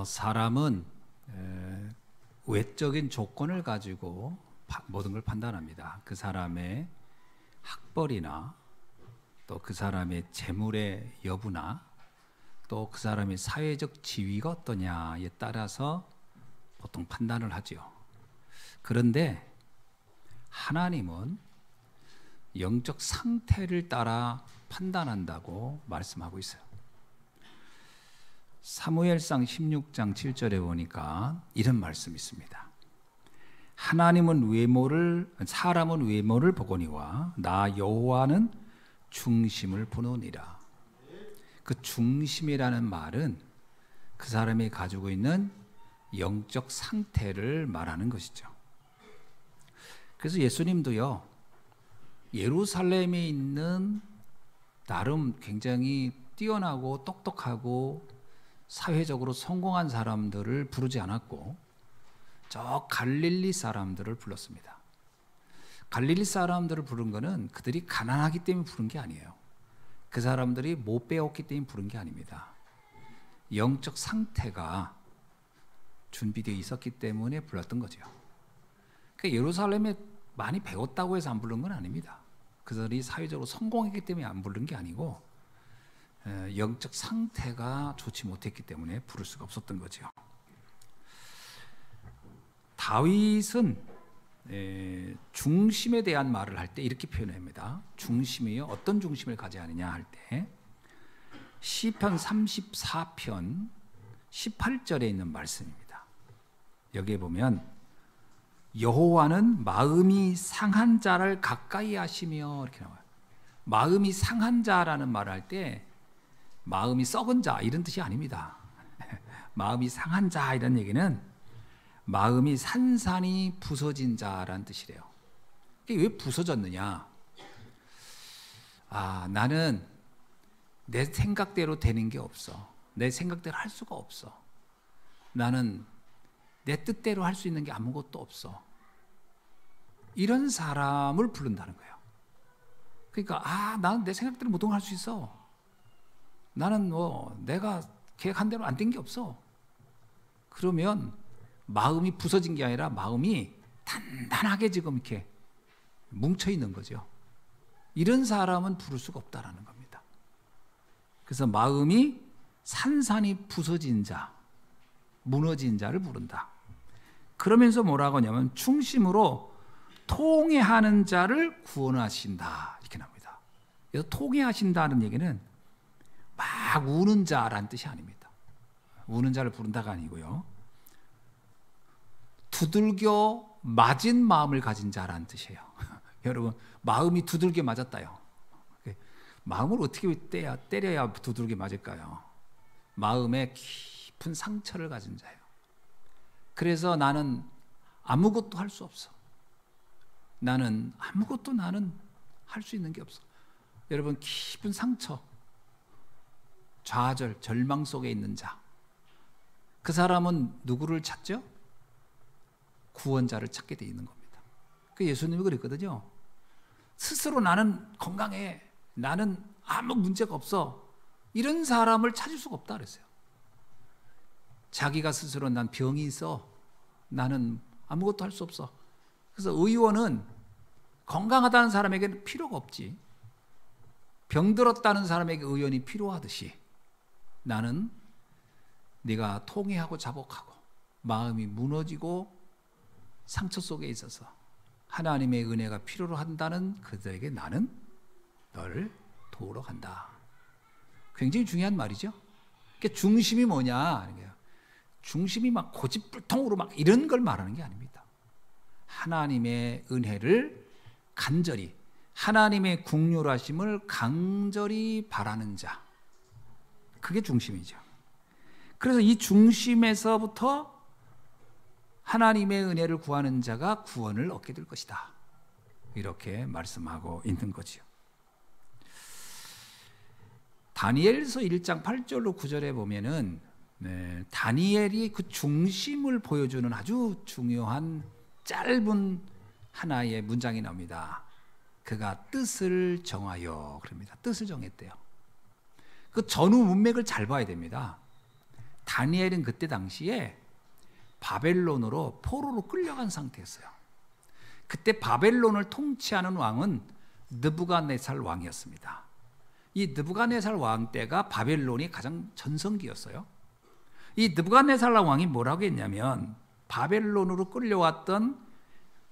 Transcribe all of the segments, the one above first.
사람은 외적인 조건을 가지고 모든 걸 판단합니다. 그 사람의 학벌이나 또 그 사람의 재물의 여부나 또 그 사람의 사회적 지위가 어떠냐에 따라서 보통 판단을 하죠. 그런데 하나님은 영적 상태를 따라 판단한다고 말씀하고 있어요. 사무엘상 16장 7절에 보니까 이런 말씀이 있습니다. 사람은 외모를 보거니와 나 여호와는 중심을 보노니라. 그 중심이라는 말은 그 사람이 가지고 있는 영적 상태를 말하는 것이죠. 그래서 예수님도요, 예루살렘에 있는 나름 굉장히 뛰어나고 똑똑하고 사회적으로 성공한 사람들을 부르지 않았고 저 갈릴리 사람들을 불렀습니다. 갈릴리 사람들을 부른 것은 그들이 가난하기 때문에 부른 게 아니에요. 그 사람들이 못 배웠기 때문에 부른 게 아닙니다. 영적 상태가 준비되어 있었기 때문에 불렀던 거죠. 그러니까 예루살렘에 많이 배웠다고 해서 안 부른 건 아닙니다. 그들이 사회적으로 성공했기 때문에 안 부른 게 아니고 영적 상태가 좋지 못했기 때문에 부를 수가 없었던 거죠. 다윗은 중심에 대한 말을 할 때 이렇게 표현합니다. 중심이요, 어떤 중심을 가져야 하느냐 할 때 시편 34편 18절에 있는 말씀입니다. 여기에 보면 여호와는 마음이 상한 자를 가까이 하시며 이렇게 나와요. 마음이 상한 자라는 말을 할 때 마음이 썩은 자 이런 뜻이 아닙니다. 마음이 상한 자 이런 얘기는 마음이 산산이 부서진 자라는 뜻이래요. 이게 왜 부서졌느냐? 나는 내 생각대로 되는 게 없어. 내 생각대로 할 수가 없어. 나는 내 뜻대로 할 수 있는 게 아무것도 없어. 이런 사람을 부른다는 거예요. 그러니까 나는 내 생각대로 모든 걸 할 수 있어. 나는 내가 계획한 대로 안 된 게 없어. 그러면 마음이 부서진 게 아니라 마음이 단단하게 지금 이렇게 뭉쳐 있는 거죠. 이런 사람은 부를 수가 없다라는 겁니다. 그래서 마음이 산산이 부서진 자, 무너진 자를 부른다. 그러면서 뭐라고 하냐면 중심으로 통회하는 자를 구원하신다 이렇게 나옵니다. 그래서 통회하신다는 얘기는 막 우는 자라는 뜻이 아닙니다. 우는 자를 부른다가 아니고요, 두들겨 맞은 마음을 가진 자라는 뜻이에요. 여러분, 마음이 두들겨 맞았다요. 마음을 어떻게 때려야 두들겨 맞을까요? 마음에 깊은 상처를 가진 자예요. 그래서 나는 아무것도 할 수 없어. 나는 할 수 있는 게 없어. 여러분, 깊은 상처, 좌절, 절망 속에 있는 자. 그 사람은 누구를 찾죠? 구원자를 찾게 돼 있는 겁니다. 그 예수님이 그랬거든요. 스스로 나는 건강해, 나는 아무 문제가 없어, 이런 사람을 찾을 수가 없다 그랬어요. 자기가 스스로 난 병이 있어, 나는 아무것도 할 수 없어. 그래서 의원은 건강하다는 사람에게는 필요가 없지. 병들었다는 사람에게 의원이 필요하듯이 나는 네가 통회하고 자복하고 마음이 무너지고 상처 속에 있어서 하나님의 은혜가 필요로 한다는 그들에게 나는 너를 도우러 간다. 굉장히 중요한 말이죠. 그러니까 중심이 뭐냐? 중심이 막 고집불통으로 막 이런 걸 말하는 게 아닙니다. 하나님의 은혜를 간절히, 하나님의 긍휼하심을 강절히 바라는 자, 그게 중심이죠. 그래서 이 중심에서부터 하나님의 은혜를 구하는 자가 구원을 얻게 될 것이다, 이렇게 말씀하고 있는 거죠. 다니엘서 1장 8절로 9절에 보면은 다니엘이 그 중심을 보여주는 아주 중요한 짧은 하나의 문장이 나옵니다. 그가 뜻을 정하여, 그럽니다. 뜻을 정했대요. 그 전후 문맥을 잘 봐야 됩니다. 다니엘은 그때 당시에 바벨론으로 포로로 끌려간 상태였어요. 그때 바벨론을 통치하는 왕은 느부갓네살 왕이었습니다. 이 느부갓네살 왕 때가 바벨론이 가장 전성기였어요. 이 느부갓네살 왕이 뭐라고 했냐면 바벨론으로 끌려왔던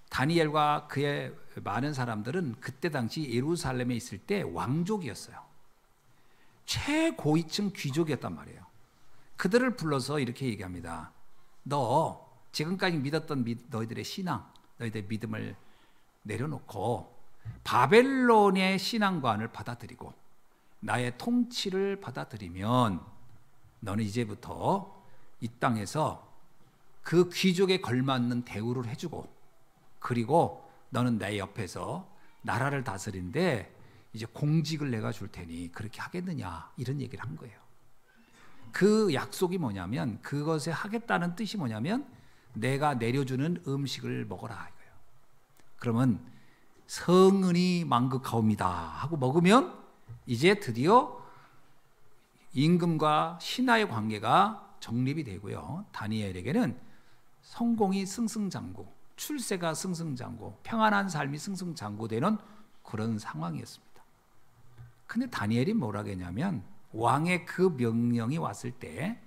다니엘과 그의 많은 사람들은 그때 당시 예루살렘에 있을 때 왕족이었어요. 최고위층 귀족이었단 말이에요. 그들을 불러서 이렇게 얘기합니다. 너 지금까지 믿었던 너희들의 신앙, 너희들의 믿음을 내려놓고 바벨론의 신앙관을 받아들이고 나의 통치를 받아들이면 너는 이제부터 이 땅에서 그 귀족에 걸맞는 대우를 해주고, 그리고 너는 내 옆에서 나라를 다스리는데 이제 공직을 내가 줄 테니 그렇게 하겠느냐, 이런 얘기를 한 거예요. 그 약속이 뭐냐면, 그것에 하겠다는 뜻이 뭐냐면 내가 내려주는 음식을 먹어라 이거예요. 그러면 성은이 만극하옵니다 하고 먹으면 이제 드디어 임금과 신하의 관계가 정립이 되고요. 다니엘에게는 성공이 승승장구, 출세가 승승장구, 평안한 삶이 승승장구되는 그런 상황이었습니다. 근데 다니엘이 뭐라고 했냐면, 왕의 그 명령이 왔을 때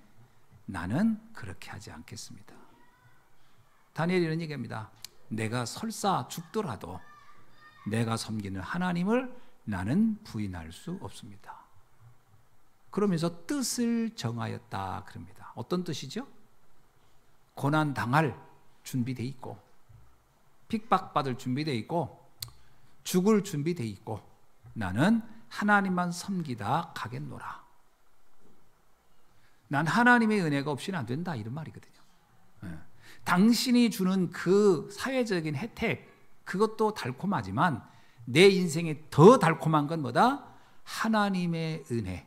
나는 그렇게 하지 않겠습니다. 다니엘이 이런 얘기합니다. 내가 설사 죽더라도 내가 섬기는 하나님을 나는 부인할 수 없습니다. 그러면서 뜻을 정하였다 그럽니다. 어떤 뜻이죠? 고난 당할 준비되어 있고, 핍박받을 준비되어 있고, 죽을 준비되어 있고, 나는 하나님만 섬기다 가겠노라. 난 하나님의 은혜가 없이는 안 된다, 이런 말이거든요. 당신이 주는 그 사회적인 혜택, 그것도 달콤하지만 내 인생에 더 달콤한 건 뭐다? 하나님의 은혜,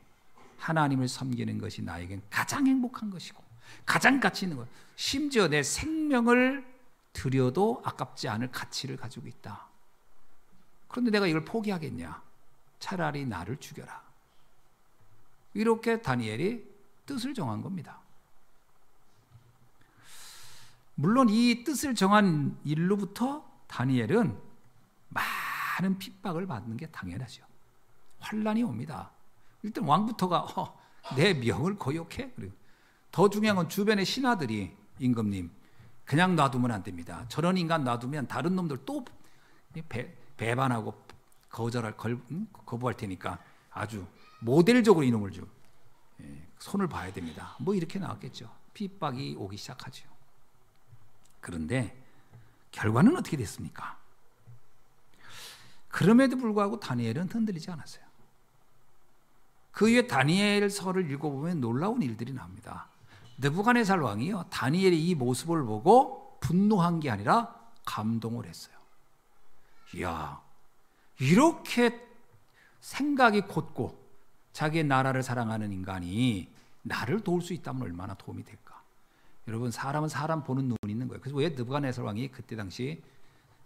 하나님을 섬기는 것이 나에겐 가장 행복한 것이고 가장 가치 있는 것, 심지어 내 생명을 드려도 아깝지 않을 가치를 가지고 있다. 그런데 내가 이걸 포기하겠냐? 차라리 나를 죽여라. 이렇게 다니엘이 뜻을 정한 겁니다. 물론 이 뜻을 정한 일로부터 다니엘은 많은 핍박을 받는 게 당연하죠. 환난이 옵니다. 일단 왕부터가 내 명을 거역해? 그리고 더 중요한 건 주변의 신하들이, 임금님 그냥 놔두면 안 됩니다. 저런 인간 놔두면 다른 놈들 또 배반하고 거부할 테니까 아주 모델적으로 이놈을 좀 손을 봐야 됩니다. 뭐 이렇게 나왔겠죠. 핍박이 오기 시작하죠. 그런데 결과는 어떻게 됐습니까? 그럼에도 불구하고 다니엘은 흔들리지 않았어요. 그 이후에 다니엘서를 읽어보면 놀라운 일들이 나옵니다. 느부갓네살 왕이요, 다니엘의 이 모습을 보고 분노한 게 아니라 감동을 했어요. 이야, 이렇게 생각이 곧고 자기의 나라를 사랑하는 인간이 나를 도울 수 있다면 얼마나 도움이 될까. 여러분, 사람은 사람 보는 눈이 있는 거예요. 그래서 왜 느부갓네살 왕이 그때 당시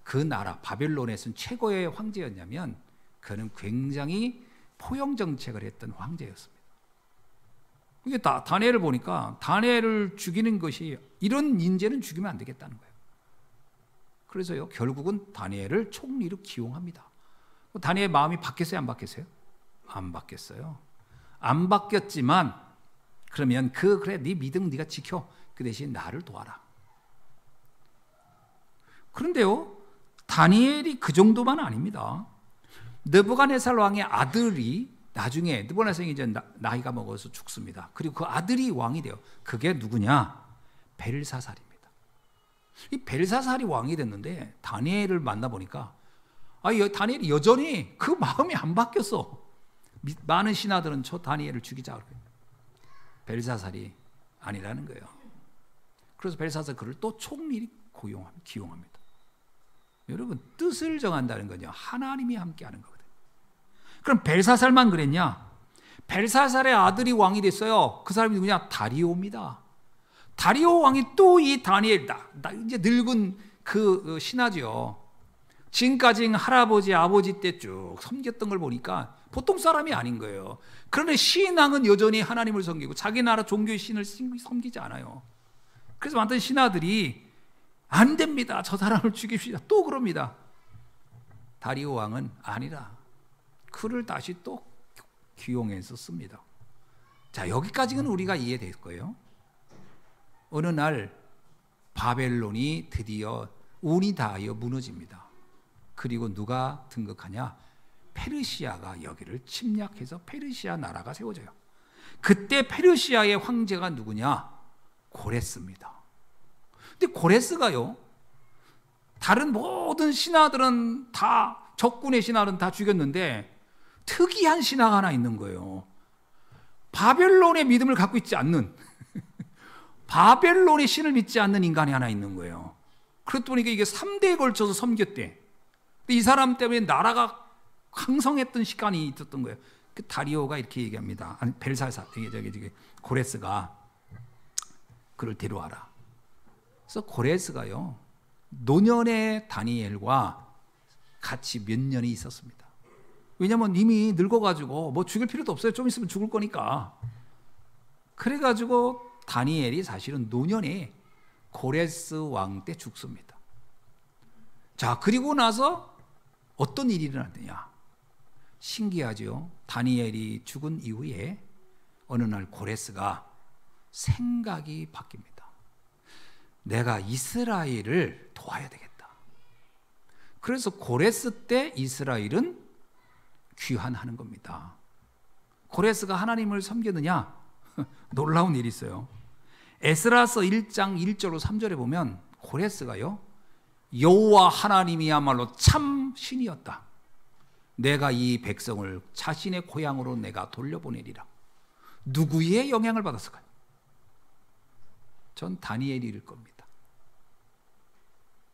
그 나라 바벨론에서는 최고의 황제였냐면 그는 굉장히 포용 정책을 했던 황제였습니다. 이게 다니엘을 보니까 다니엘을 죽이는 것이, 이런 인재는 죽이면 안 되겠다는 거예요. 그래서요, 결국은 다니엘을 총리로 기용합니다. 다니엘 마음이 바뀌었어요, 안 바뀌었어요? 안 바뀌었어요. 안 바뀌었지만 그러면 그래 네 믿음 네가 지켜, 그 대신 나를 도와라. 그런데요, 다니엘이 그 정도만 아닙니다. 느부갓네살 왕의 아들이 나중에, 느부갓네살이 이제 나이가 먹어서 죽습니다. 그리고 그 아들이 왕이 돼요. 그게 누구냐? 벨사살입니다. 이 벨사살이 왕이 됐는데 다니엘을 만나보니까 다니엘이 여전히 그 마음이 안 바뀌었어. 많은 신하들은 저 다니엘을 죽이자. 벨사살이 아니라는 거예요. 그래서 벨사살 그를 또 총리로 기용합니다. 여러분, 뜻을 정한다는 건요, 하나님이 함께하는 거거든요. 그럼 벨사살만 그랬냐? 벨사살의 아들이 왕이 됐어요. 그 사람이 누구냐? 다리오입니다. 다리오 왕이 또 이 다니엘, 이제 늙은 그 신하죠. 지금까지 할아버지, 아버지 때 쭉 섬겼던 걸 보니까 보통 사람이 아닌 거예요. 그런데 신앙은 여전히 하나님을 섬기고 자기 나라 종교의 신을 섬기지 않아요. 그래서 많은 신하들이 안 됩니다. 저 사람을 죽입시다. 또 그럽니다. 다리오 왕은 아니라 그를 다시 또 기용해서 씁니다. 자, 여기까지는 우리가 이해될 거예요. 어느 날 바벨론이 드디어 운이 닿아 무너집니다. 그리고 누가 등극하냐? 페르시아가 여기를 침략해서 페르시아 나라가 세워져요. 그때 페르시아의 황제가 누구냐? 고레스입니다. 근데 고레스가요, 다른 모든 신하들은 다, 적군의 신하들은 다 죽였는데 특이한 신하가 하나 있는 거예요. 바벨론의 믿음을 갖고 있지 않는 바벨론의 신을 믿지 않는 인간이 하나 있는 거예요. 그러다 보니까 이게 3대에 걸쳐서 섬겼대. 이 사람 때문에 나라가 강성했던 시간이 있었던 거예요. 그 다리오가 이렇게 얘기합니다. 아니, 벨사사, 고레스가 그를 데려와라. 그래서 고레스가요, 노년의 다니엘과 같이 몇 년이 있었습니다. 왜냐면 이미 늙어가지고 뭐 죽일 필요도 없어요. 좀 있으면 죽을 거니까. 그래가지고 다니엘이 사실은 노년에 고레스 왕 때 죽습니다. 자, 그리고 나서 어떤 일이 일어났느냐? 신기하죠. 다니엘이 죽은 이후에 어느 날 고레스가 생각이 바뀝니다. 내가 이스라엘을 도와야 되겠다. 그래서 고레스 때 이스라엘은 귀환하는 겁니다. 고레스가 하나님을 섬겼느냐? 놀라운 일이 있어요. 에스라서 1장 1절로 3절에 보면 고레스가요, 여호와 하나님이야말로 참 신이었다. 내가 이 백성을 자신의 고향으로 내가 돌려보내리라. 누구의 영향을 받았을까요? 전 다니엘일 겁니다.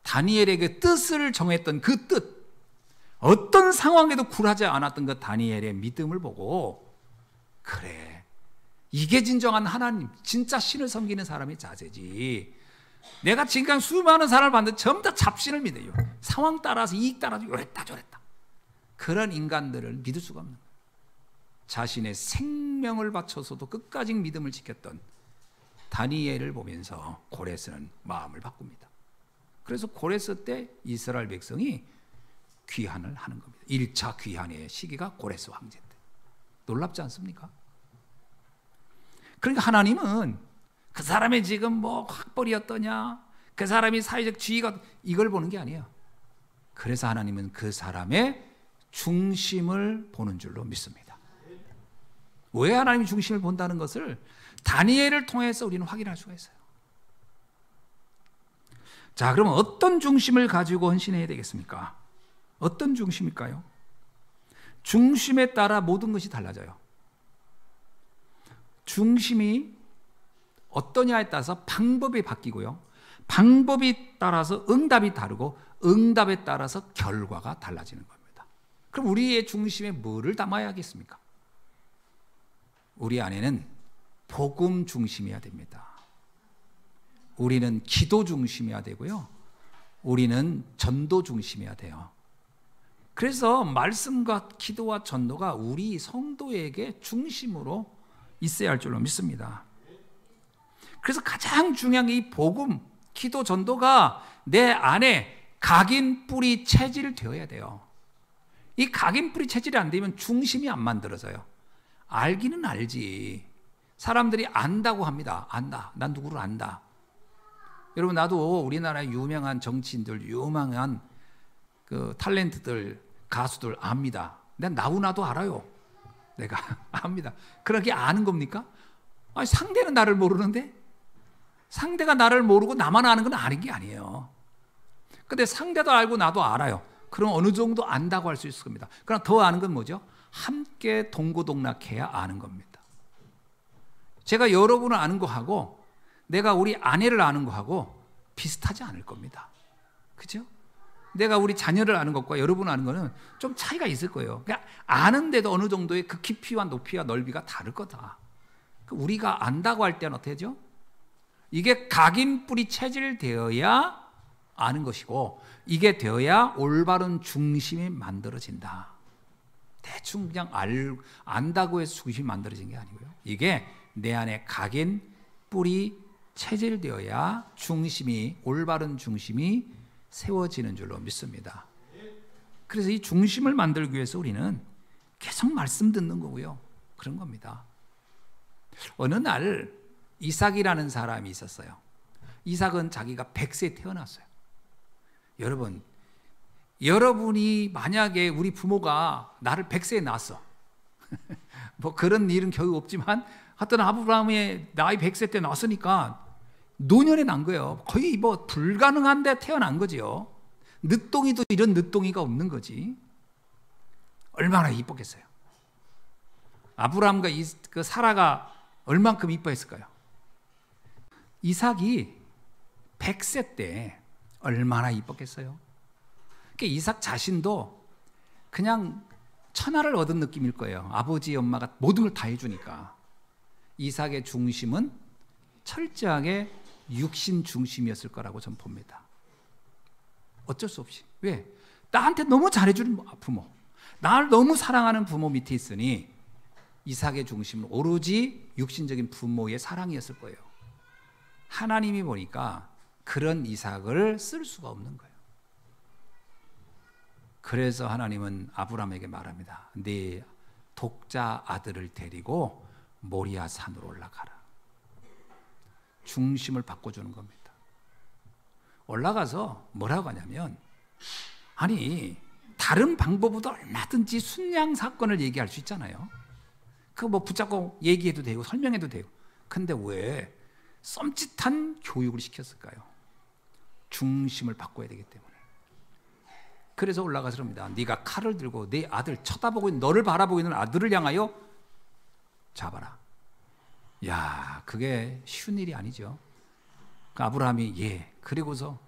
다니엘에게 뜻을 정했던 그 뜻, 어떤 상황에도 굴하지 않았던 그 다니엘의 믿음을 보고, 그래, 이게 진정한 하나님, 진짜 신을 섬기는 사람의 자세지. 내가 지금까지 수많은 사람을 봤는데 전부 다 잡신을 믿어요. 상황 따라서, 이익 따라서 요랬다 저랬다. 그런 인간들을 믿을 수가 없는 거예요. 자신의 생명을 바쳐서도 끝까지 믿음을 지켰던 다니엘을 보면서 고레스는 마음을 바꿉니다. 그래서 고레스 때 이스라엘 백성이 귀환을 하는 겁니다. 1차 귀환의 시기가 고레스 황제 때. 놀랍지 않습니까? 그러니까 하나님은 그 사람의 지금 뭐 학벌이었더냐, 그 사람이 사회적 지위가, 이걸 보는 게 아니에요. 그래서 하나님은 그 사람의 중심을 보는 줄로 믿습니다. 왜 하나님이 중심을 본다는 것을 다니엘을 통해서 우리는 확인할 수가 있어요. 자, 그러면 어떤 중심을 가지고 헌신해야 되겠습니까? 어떤 중심일까요? 중심에 따라 모든 것이 달라져요. 중심이 어떠냐에 따라서 방법이 바뀌고요, 방법이 따라서 응답이 다르고, 응답에 따라서 결과가 달라지는 겁니다. 그럼 우리의 중심에 뭐를 담아야겠습니까? 우리 안에는 복음 중심이어야 됩니다. 우리는 기도 중심이어야 되고요, 우리는 전도 중심이어야 돼요. 그래서 말씀과 기도와 전도가 우리 성도에게 중심으로 있어야 할 줄로 믿습니다. 그래서 가장 중요한 게 이 복음, 기도, 전도가 내 안에 각인 뿌리 체질 되어야 돼요. 이 각인 뿌리 체질이 안 되면 중심이 안 만들어져요. 알기는 알지. 사람들이 안다고 합니다. 안다. 난 누구를 안다. 여러분, 나도 우리나라의 유명한 정치인들, 유명한 그 탤런트들, 가수들 압니다. 난 나도 알아요. 내가 압니다. 그렇게 아는 겁니까? 아니, 상대는 나를 모르는데? 상대가 나를 모르고 나만 아는 건 아는 게 아니에요. 근데 상대도 알고 나도 알아요. 그럼 어느 정도 안다고 할 수 있을 겁니다. 그러나 더 아는 건 뭐죠? 함께 동고동락해야 아는 겁니다. 제가 여러분을 아는 거하고 내가 우리 아내를 아는 거하고 비슷하지 않을 겁니다. 그죠? 내가 우리 자녀를 아는 것과 여러분 아는 거는 좀 차이가 있을 거예요. 그러니까 아는데도 어느 정도의 그 깊이와 높이와 넓이가 다를 거다. 우리가 안다고 할 때는 어떻게 하죠? 이게 각인 뿌리 체질되어야 아는 것이고, 이게 되어야 올바른 중심이 만들어진다. 대충 그냥 안다고 해서 중심이 만들어진 게 아니고요. 이게 내 안에 각인, 뿌리, 체질되어야 중심이, 올바른 중심이 세워지는 줄로 믿습니다. 그래서 이 중심을 만들기 위해서 우리는 계속 말씀 듣는 거고요. 그런 겁니다. 어느 날 이삭이라는 사람이 있었어요. 이삭은 자기가 100세에 태어났어요. 여러분, 여러분이 만약에 우리 부모가 나를 100세에 낳았어. 뭐 그런 일은 겨우 없지만 하여튼 아브라함의 나이 100세 때 낳았으니까 노년에 난 거예요. 거의 뭐 불가능한데 태어난 거죠. 늦둥이도 이런 늦둥이가 없는 거지. 얼마나 이뻤겠어요. 아브라함과 그 사라가 얼만큼 이뻐했을까요? 이삭이 100세 때 얼마나 이뻤겠어요. 그러니까 이삭 자신도 그냥 천하를 얻은 느낌일 거예요. 아버지 엄마가 모든 걸 다 해주니까. 이삭의 중심은 철저하게 육신 중심이었을 거라고 저는 봅니다. 어쩔 수 없이. 왜? 나한테 너무 잘해주는 부모, 나를 너무 사랑하는 부모 밑에 있으니 이삭의 중심은 오로지 육신적인 부모의 사랑이었을 거예요. 하나님이 보니까 그런 이삭을 쓸 수가 없는 거예요. 그래서 하나님은 아브라함에게 말합니다. 네 독자 아들을 데리고 모리아 산으로 올라가라. 중심을 바꿔주는 겁니다. 올라가서 뭐라고 하냐면, 아니 다른 방법으로도 얼마든지 순양 사건을 얘기할 수 있잖아요. 그거 뭐 붙잡고 얘기해도 되고 설명해도 되고. 근데 왜 썸짓한 교육을 시켰을까요? 중심을 바꿔야 되기 때문에. 그래서 올라가서 그럽니다. 네가 칼을 들고 네 아들, 쳐다보고 있는, 너를 바라보고 있는 아들을 향하여 잡아라. 야, 그게 쉬운 일이 아니죠. 그 아브라함이 예, 그리고서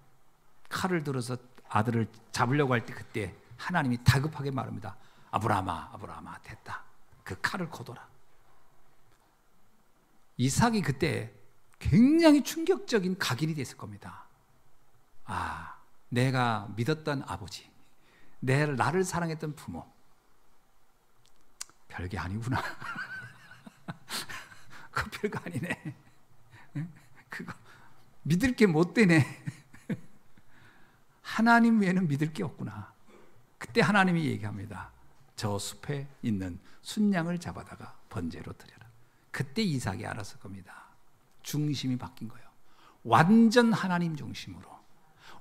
칼을 들어서 아들을 잡으려고 할 때 그때 하나님이 다급하게 말합니다. 아브라함아, 아브라함아, 됐다. 그 칼을 거둬라. 이삭이 그때 굉장히 충격적인 각인이 됐을 겁니다. 아, 내가 믿었던 아버지, 나를 사랑했던 부모, 별게 아니구나. 그거 별거 아니네. 그거 믿을 게 못 되네. 하나님 외에는 믿을 게 없구나. 그때 하나님이 얘기합니다. 저 숲에 있는 순양을 잡아다가 번제로 드려라. 그때 이삭이 알았을 겁니다. 중심이 바뀐 거예요. 완전 하나님 중심으로,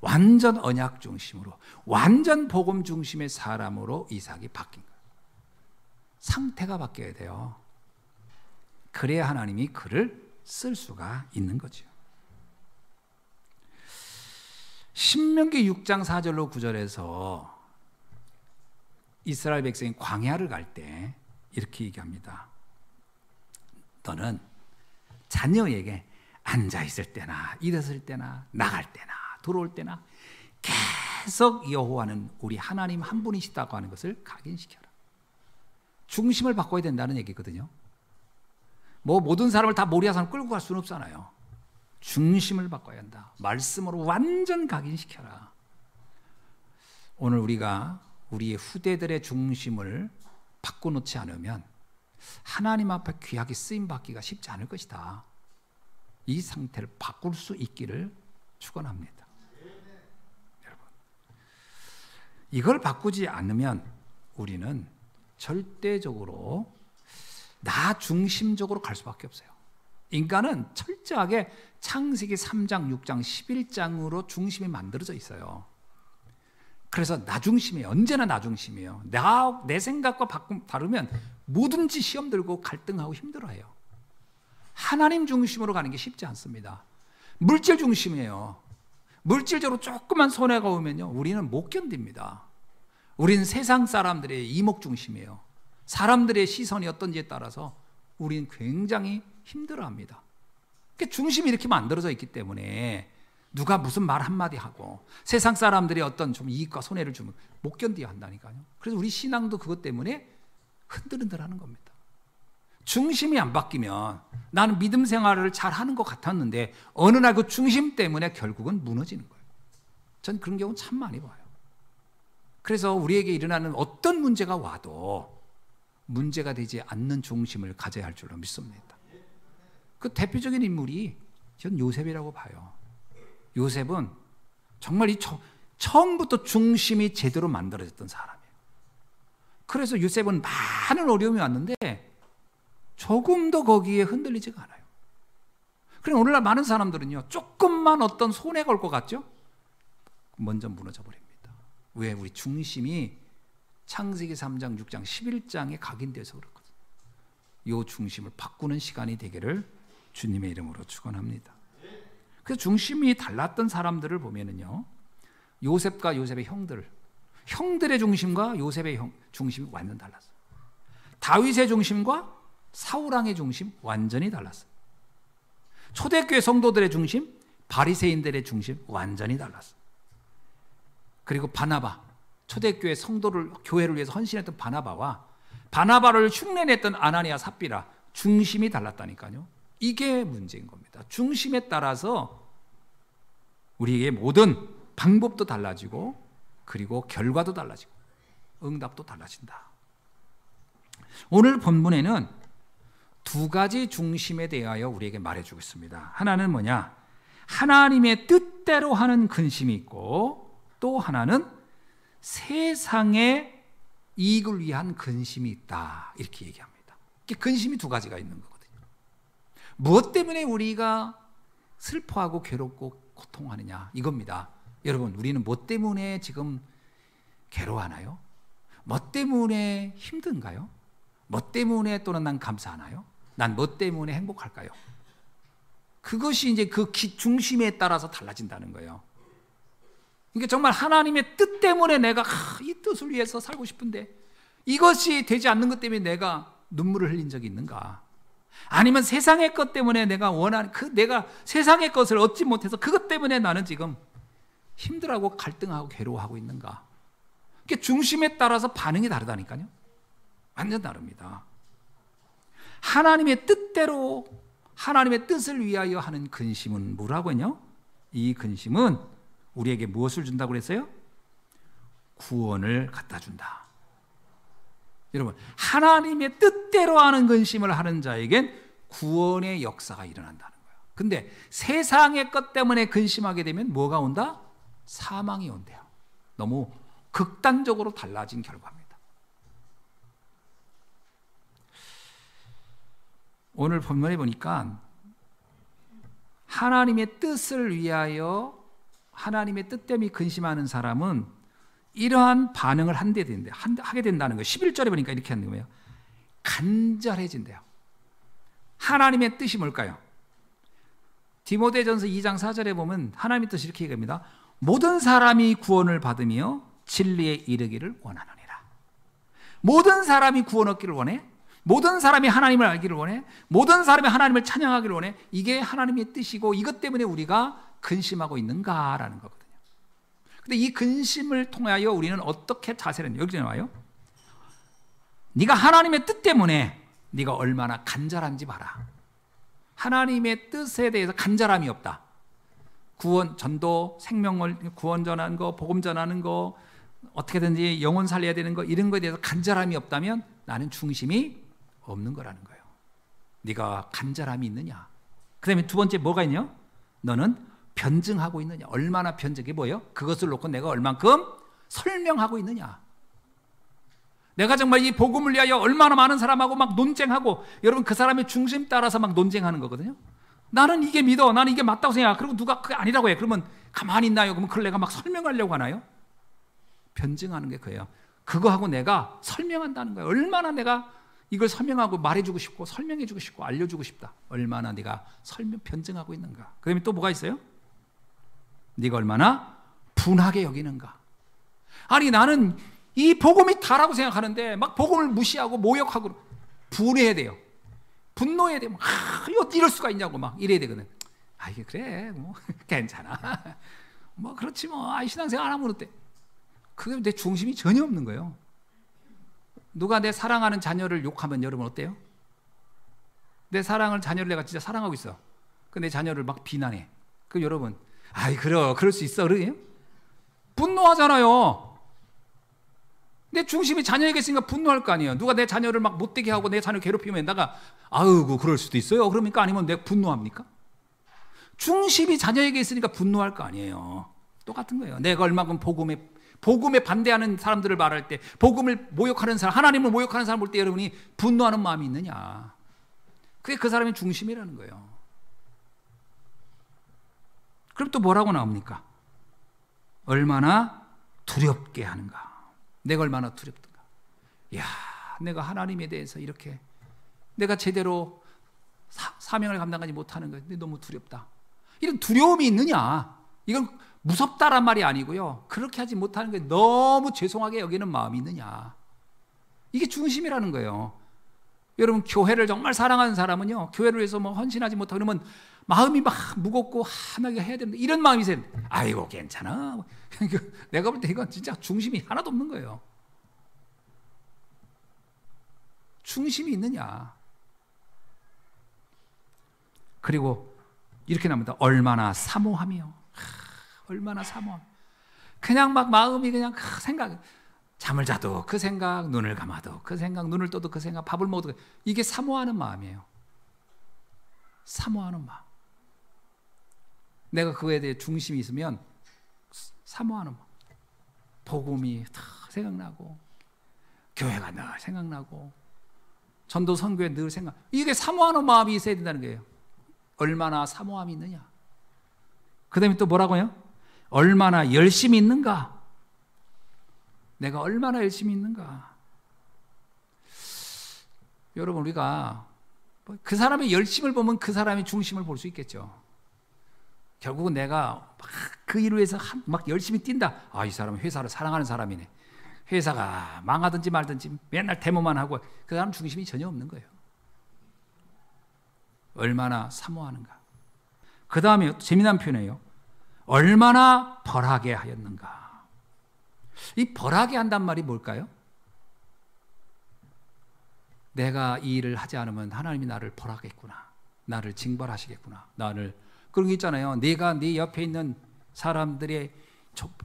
완전 언약 중심으로, 완전 복음 중심의 사람으로 이삭이 바뀐 거예요. 상태가 바뀌어야 돼요. 그래야 하나님이 그를 쓸 수가 있는 거죠. 신명기 6장 4절로 9절에서 이스라엘 백성이 광야를 갈 때 이렇게 얘기합니다. 너는 자녀에게 앉아있을 때나 일었을 때나 나갈 때나 들어올 때나 계속 여호와는 우리 하나님 한 분이시다고 하는 것을 각인시켜라. 중심을 바꿔야 된다는 얘기거든요. 뭐 모든 사람을 다 모리아산 끌고 갈 수는 없잖아요. 중심을 바꿔야 한다. 말씀으로 완전 각인시켜라. 오늘 우리가 우리의 후대들의 중심을 바꿔놓지 않으면 하나님 앞에 귀하게 쓰임받기가 쉽지 않을 것이다. 이 상태를 바꿀 수 있기를 축원합니다. 여러분, 이걸 바꾸지 않으면 우리는 절대적으로 나 중심적으로 갈 수밖에 없어요. 인간은 철저하게 창세기 3장, 6장, 11장으로 중심이 만들어져 있어요. 그래서 나 중심이에요. 언제나 나 중심이에요. 내 생각과 다르면 뭐든지 시험 들고 갈등하고 힘들어해요. 하나님 중심으로 가는 게 쉽지 않습니다. 물질 중심이에요. 물질적으로 조금만 손해가 오면요, 우리는 못 견딥니다. 우리는 세상 사람들의 이목 중심이에요. 사람들의 시선이 어떤지에 따라서 우리는 굉장히 힘들어합니다. 그러니까 중심이 이렇게 만들어져 있기 때문에 누가 무슨 말 한마디 하고 세상 사람들이 어떤 좀 이익과 손해를 주면 못 견뎌야 한다니까요. 그래서 우리 신앙도 그것 때문에 흔들흔들하는 겁니다. 중심이 안 바뀌면 나는 믿음 생활을 잘하는 것 같았는데 어느 날 그 중심 때문에 결국은 무너지는 거예요. 전 그런 경우 참 많이 봐요. 그래서 우리에게 일어나는 어떤 문제가 와도 문제가 되지 않는 중심을 가져야 할 줄로 믿습니다. 그 대표적인 인물이 전 요셉이라고 봐요. 요셉은 정말 처음부터 중심이 제대로 만들어졌던 사람이에요. 그래서 요셉은 많은 어려움이 왔는데 조금도 거기에 흔들리지가 않아요. 그럼 오늘날 많은 사람들은요, 조금만 어떤 손해가 올 것 같죠? 먼저 무너져 버립니다. 왜? 우리 중심이 창세기 3장, 6장, 11장에 각인돼서 그렇거든요. 이 중심을 바꾸는 시간이 되기를 주님의 이름으로 축원합니다. 그래서 중심이 달랐던 사람들을 보면은요, 요셉과 요셉의 형들의 중심과 요셉의 중심이 완전 달랐어요. 다윗의 중심과 사울왕의 중심 완전히 달랐어요. 초대교회 성도들의 중심, 바리새인들의 중심 완전히 달랐어요. 그리고 바나바, 초대교회 성도를, 교회를 위해서 헌신했던 바나바를 흉내냈던 아나니아 삽비라, 중심이 달랐다니까요. 이게 문제인 겁니다. 중심에 따라서 우리의 모든 방법도 달라지고, 그리고 결과도 달라지고, 응답도 달라진다. 오늘 본문에는 두 가지 중심에 대하여 우리에게 말해주고 있습니다. 하나는 뭐냐? 하나님의 뜻대로 하는 근심이 있고, 또 하나는 세상의 이익을 위한 근심이 있다. 이렇게 얘기합니다. 근심이 두 가지가 있는 거거든요. 무엇 때문에 우리가 슬퍼하고 괴롭고 고통하느냐, 이겁니다. 여러분, 우리는 뭐 때문에 지금 괴로워하나요? 뭐 때문에 힘든가요? 뭐 때문에 또는 난 감사하나요? 난 뭐 때문에 행복할까요? 그것이 이제 그 중심에 따라서 달라진다는 거예요. 그러니까 정말 하나님의 뜻 때문에 내가 이 뜻을 위해서 살고 싶은데 이것이 되지 않는 것 때문에 내가 눈물을 흘린 적이 있는가? 아니면 세상의 것 때문에 내가 원하는 내가 세상의 것을 얻지 못해서 그것 때문에 나는 지금 힘들어하고 갈등하고 괴로워하고 있는가? 그러니까 중심에 따라서 반응이 다르다니까요. 완전 다릅니다. 하나님의 뜻대로 하나님의 뜻을 위하여 하는 근심은 뭐라고요? 이 근심은 우리에게 무엇을 준다고 그랬어요? 구원을 갖다 준다. 여러분, 하나님의 뜻대로 하는 근심을 하는 자에겐 구원의 역사가 일어난다는 거예요. 근데 세상의 것 때문에 근심하게 되면 뭐가 온다? 사망이 온대요. 너무 극단적으로 달라진 결과입니다. 오늘 본문에 보니까 하나님의 뜻을 위하여 하나님의 뜻 때문에 근심하는 사람은 이러한 반응을 하게 된다는 거예요. 11절에 보니까 이렇게 하는 거예요. 간절해진대요. 하나님의 뜻이 뭘까요? 디모데전서 2장 4절에 보면 하나님의 뜻이 이렇게 얘기합니다. 모든 사람이 구원을 받으며 진리에 이르기를 원하느니라. 모든 사람이 구원 얻기를 원해. 모든 사람이 하나님을 알기를 원해. 모든 사람이 하나님을 찬양하기를 원해. 이게 하나님의 뜻이고 이것 때문에 우리가 근심하고 있는가라는 거거든요. 근데 이 근심을 통하여 우리는 어떻게 자세를 여기 나와요? 네가 하나님의 뜻 때문에 네가 얼마나 간절한지 봐라. 하나님의 뜻에 대해서 간절함이 없다. 구원, 전도, 생명을 구원 전하는 거, 복음 전하는 거, 어떻게든지 영혼 살려야 되는 거, 이런 거에 대해서 간절함이 없다면 나는 중심이 없는 거라는 거예요. 네가 간절함이 있느냐? 그 다음에 두 번째 뭐가 있냐? 너는 변증하고 있느냐? 얼마나 변증이 뭐예요? 그것을 놓고 내가 얼만큼 설명하고 있느냐? 내가 정말 이 복음을 위하여 얼마나 많은 사람하고 막 논쟁하고, 여러분 그 사람의 중심 따라서 막 논쟁하는 거거든요. 나는 이게 믿어, 나는 이게 맞다고 생각해. 그리고 누가 그게 아니라고 해. 그러면 가만히 있나요? 그러면 그걸 내가 막 설명하려고 하나요? 변증하는 게 그예요. 그거하고 내가 설명한다는 거예요. 얼마나 내가 이걸 설명하고 말해주고 싶고 설명해주고 싶고 알려주고 싶다. 얼마나 네가 변증하고 있는가. 그 다음에 또 뭐가 있어요? 네가 얼마나 분하게 여기는가. 아니 나는 이 복음이 다라고 생각하는데 막 복음을 무시하고 모욕하고 분해야 돼요. 분노해야 돼요. 이럴 수가 있냐고 막 이래야 되거든. 아 이게 그래 뭐 괜찮아. 뭐 그렇지 뭐 신앙생활 안 하면 어때? 그게 내 중심이 전혀 없는 거예요. 누가 내 사랑하는 자녀를 욕하면 여러분 어때요? 내 사랑하는 자녀를 내가 진짜 사랑하고 있어. 그 내 자녀를 막 비난해. 그 여러분, 아이 그럴 수 있어 그러게요? 분노하잖아요. 내 중심이 자녀에게 있으니까 분노할 거 아니에요. 누가 내 자녀를 막 못되게 하고 내 자녀 괴롭히면 내가 아이고 그럴 수도 있어요. 그러니까 아니면 내가 분노합니까? 중심이 자녀에게 있으니까 분노할 거 아니에요. 똑같은 거예요. 내가 얼마큼 복음에 반대하는 사람들을 말할 때, 복음을 모욕하는 사람, 하나님을 모욕하는 사람 볼 때 여러분이 분노하는 마음이 있느냐? 그게 그 사람의 중심이라는 거예요. 그럼 또 뭐라고 나옵니까? 얼마나 두렵게 하는가? 내가 얼마나 두렵던가? 야, 내가 하나님에 대해서 이렇게 내가 제대로 사명을 감당하지 못하는 거예요. 너무 두렵다. 이런 두려움이 있느냐? 이건 무섭다란 말이 아니고요. 그렇게 하지 못하는 게 너무 죄송하게 여기는 마음이 있느냐? 이게 중심이라는 거예요. 여러분, 교회를 정말 사랑하는 사람은요, 교회를 위해서 뭐 헌신하지 못하고 그러면 마음이 막 무겁고 하나게 해야 되는데 이런 마음이 있어요. 아이고 괜찮아. 내가 볼 때 이건 진짜 중심이 하나도 없는 거예요. 중심이 있느냐? 그리고 이렇게 나옵니다. 얼마나 사모하며, 얼마나 사모하며. 그냥 막 마음이 그냥 생각, 잠을 자도 그 생각, 눈을 감아도 그 생각, 눈을 떠도 그 생각, 밥을 먹어도 이게 사모하는 마음이에요. 사모하는 마음. 내가 그거에 대해 중심이 있으면 사모하는 마음. 복음이 다 생각나고, 교회가 늘 생각나고, 전도 선교에 늘 생각. 이게 사모하는 마음이 있어야 된다는 거예요. 얼마나 사모함이 있느냐. 그 다음에 또 뭐라고요? 얼마나 열심히 있는가. 내가 얼마나 열심히 있는가. 여러분, 우리가 그 사람의 열심을 보면 그 사람의 중심을 볼 수 있겠죠. 결국은 내가 막 그 일을 위해서 막 열심히 뛴다. 아, 이 사람은 회사를 사랑하는 사람이네. 회사가 망하든지 말든지 맨날 데모만 하고 그 사람 중심이 전혀 없는 거예요. 얼마나 사모하는가. 그 다음에 재미난 표현이에요. 얼마나 벌하게 하였는가. 이 벌하게 한단 말이 뭘까요? 내가 이 일을 하지 않으면 하나님이 나를 벌하겠구나. 나를 징벌하시겠구나. 나를 그런 게 있잖아요. 내가 네 옆에 있는 사람들의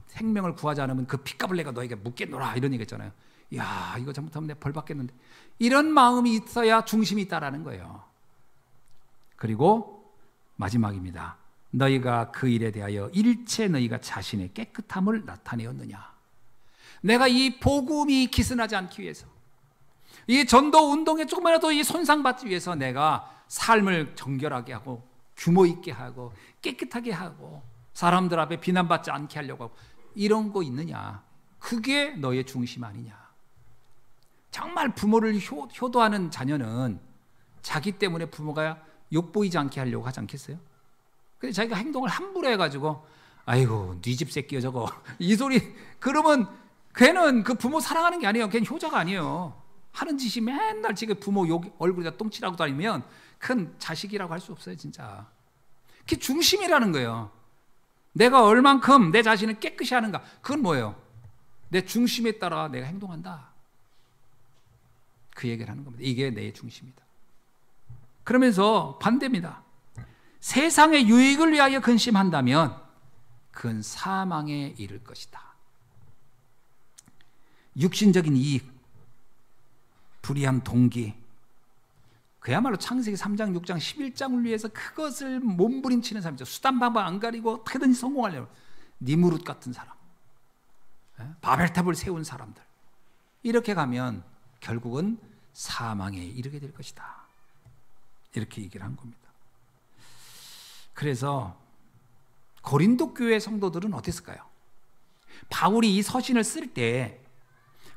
생명을 구하지 않으면 그 핏값을 내가 너에게 묻겠노라. 이런 얘기 있잖아요. 야, 이거 잘못하면 내가 벌 받겠는데. 이런 마음이 있어야 중심이 있다라는 거예요. 그리고 마지막입니다. 너희가 그 일에 대하여 일체 너희가 자신의 깨끗함을 나타내었느냐. 내가 이 복음이 기스나지 않기 위해서, 이 전도 운동에 조금이라도 이 손상받지 위해서 내가 삶을 정결하게 하고 규모 있게 하고 깨끗하게 하고 사람들 앞에 비난받지 않게 하려고 하고 이런 거 있느냐. 그게 너의 중심 아니냐. 정말 부모를 효도하는 자녀는 자기 때문에 부모가 욕보이지 않게 하려고 하지 않겠어요? 근데 자기가 행동을 함부로 해가지고 아이고 네 집 새끼야 저거 이 소리 그러면 걔는 그 부모 사랑하는 게 아니에요. 걔는 효자가 아니에요. 하는 짓이 맨날 지금 부모 욕 얼굴에다 똥칠하고 다니면 큰 자식이라고 할 수 없어요. 진짜 그게 중심이라는 거예요. 내가 얼만큼 내 자신을 깨끗이 하는가. 그건 뭐예요? 내 중심에 따라 내가 행동한다. 그 얘기를 하는 겁니다. 이게 내 중심이다. 그러면서 반대입니다. 세상의 유익을 위하여 근심한다면 그건 사망에 이를 것이다. 육신적인 이익, 불의한 동기, 그야말로 창세기 3장, 6장, 11장을 위해서 그것을 몸부림치는 사람이죠. 수단 방법 안 가리고 어떻게든지 성공하려고. 니무룻 같은 사람, 바벨탑을 세운 사람들. 이렇게 가면 결국은 사망에 이르게 될 것이다. 이렇게 얘기를 한 겁니다. 그래서 고린도 교회 성도들은 어땠을까요? 바울이 이 서신을 쓸 때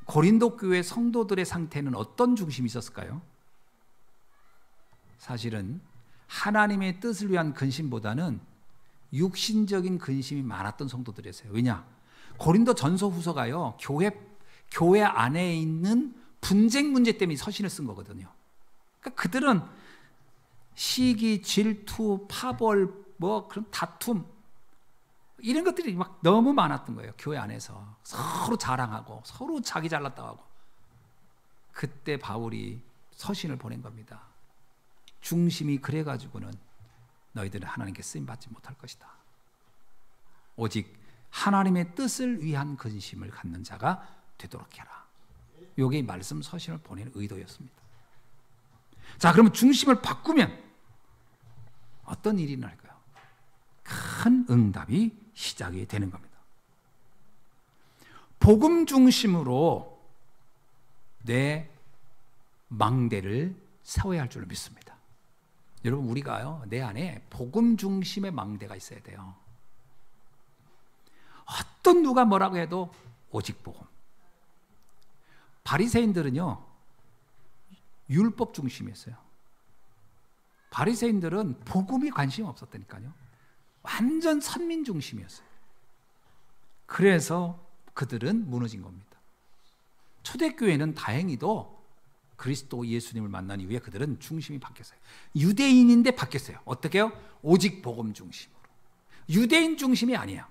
고린도 교회 성도들의 상태는 어떤 중심이 있었을까요? 사실은 하나님의 뜻을 위한 근심보다는 육신적인 근심이 많았던 성도들이었어요. 왜냐? 고린도 전서 후서가요, 교회 안에 있는 분쟁 문제 때문에 서신을 쓴 거거든요. 그러니까 그들은 시기, 질투, 파벌, 뭐 그런 다툼 이런 것들이 막 너무 많았던 거예요. 교회 안에서 서로 자랑하고 서로 자기 잘났다고 하고. 그때 바울이 서신을 보낸 겁니다. 중심이 그래가지고는 너희들은 하나님께 쓰임받지 못할 것이다. 오직 하나님의 뜻을 위한 근심을 갖는 자가 되도록 해라. 요게 말씀 서신을 보내는 의도였습니다. 자, 그러면 중심을 바꾸면 어떤 일이 날까요? 큰 응답이 시작이 되는 겁니다. 복음 중심으로 내 망대를 세워야 할 줄로 믿습니다. 여러분, 우리가요, 내 안에 복음 중심의 망대가 있어야 돼요. 어떤 누가 뭐라고 해도 오직 복음. 바리새인들은요, 율법 중심이었어요. 바리새인들은 복음이 관심 없었다니까요. 완전 선민 중심이었어요. 그래서 그들은 무너진 겁니다. 초대교회는 다행히도 그리스도 예수님을 만난 이후에 그들은 중심이 바뀌었어요. 유대인인데 바뀌었어요. 어떻게 해요? 오직 복음 중심으로. 유대인 중심이 아니에요.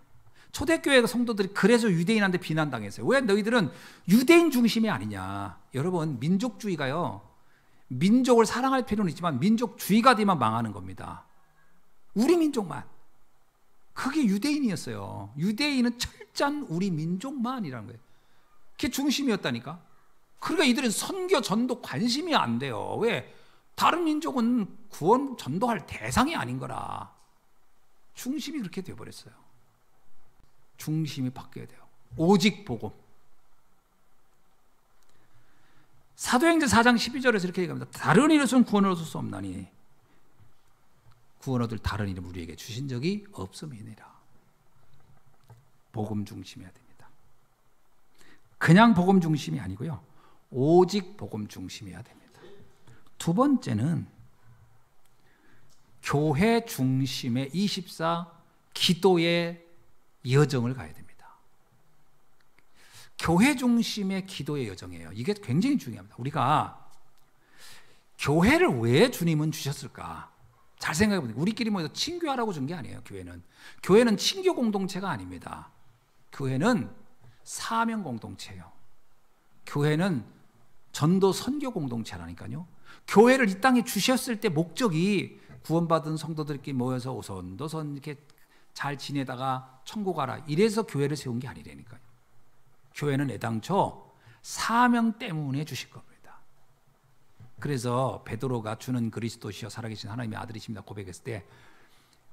초대교회 성도들이 그래서 유대인한테 비난당했어요. 왜 너희들은 유대인 중심이 아니냐. 여러분, 민족주의가요, 민족을 사랑할 필요는 있지만 민족주의가 되면 망하는 겁니다. 우리 민족만. 그게 유대인이었어요. 유대인은 철저한 우리 민족만이라는 거예요. 그게 중심이었다니까. 그러니까 이들은 선교, 전도 관심이 안 돼요. 왜? 다른 민족은 구원, 전도할 대상이 아닌 거라. 중심이 그렇게 되어버렸어요. 중심이 바뀌어야 돼요. 오직 복음. 사도행전 4장 12절에서 이렇게 얘기합니다. 다른 이름으로는 구원을 얻을 수 없나니 구원 얻을 다른 이름 우리에게 주신 적이 없음이니라. 복음 중심이어야 됩니다. 그냥 복음 중심이 아니고요, 오직 복음 중심이어야 됩니다. 두 번째는 교회 중심의 24 기도의 여정을 가야 됩니다. 교회 중심의 기도의 여정이에요. 이게 굉장히 중요합니다. 우리가 교회를 왜 주님은 주셨을까? 잘 생각해 보세요. 우리끼리 모여서 친교하라고 준 게 아니에요. 교회는 친교 공동체가 아닙니다. 교회는 사명 공동체예요. 교회는 전도 선교 공동체라니까요. 교회를 이 땅에 주셨을 때 목적이 구원받은 성도들끼리 모여서 오손도손 이렇게 잘 지내다가 천국 가라, 이래서 교회를 세운 게 아니라니까요. 교회는 애당초 사명 때문에 주실 겁니다. 그래서 베드로가 주는 그리스도시여 살아계신 하나님의 아들이십니다 고백했을 때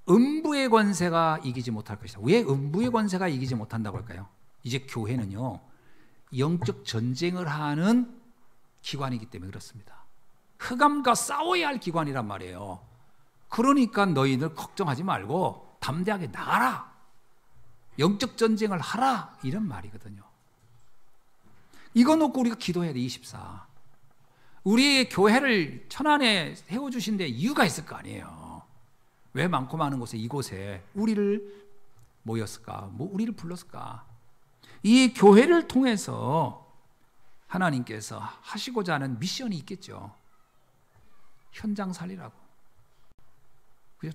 음부의 권세가 이기지 못할 것이다. 왜 음부의 권세가 이기지 못한다고 할까요? 이제 교회는요, 영적 전쟁을 하는 기관이기 때문에 그렇습니다. 흑암과 싸워야 할 기관이란 말이에요. 그러니까 너희들 걱정하지 말고 담대하게 나가라, 영적 전쟁을 하라, 이런 말이거든요. 이거 놓고 우리가 기도해야 돼. 24 우리 교회를 천안에 세워주신 데 이유가 있을 거 아니에요. 왜 많고 많은 곳에, 이곳에 우리를 모였을까? 우리를 불렀을까? 이 교회를 통해서 하나님께서 하시고자 하는 미션이 있겠죠. 현장 살리라고.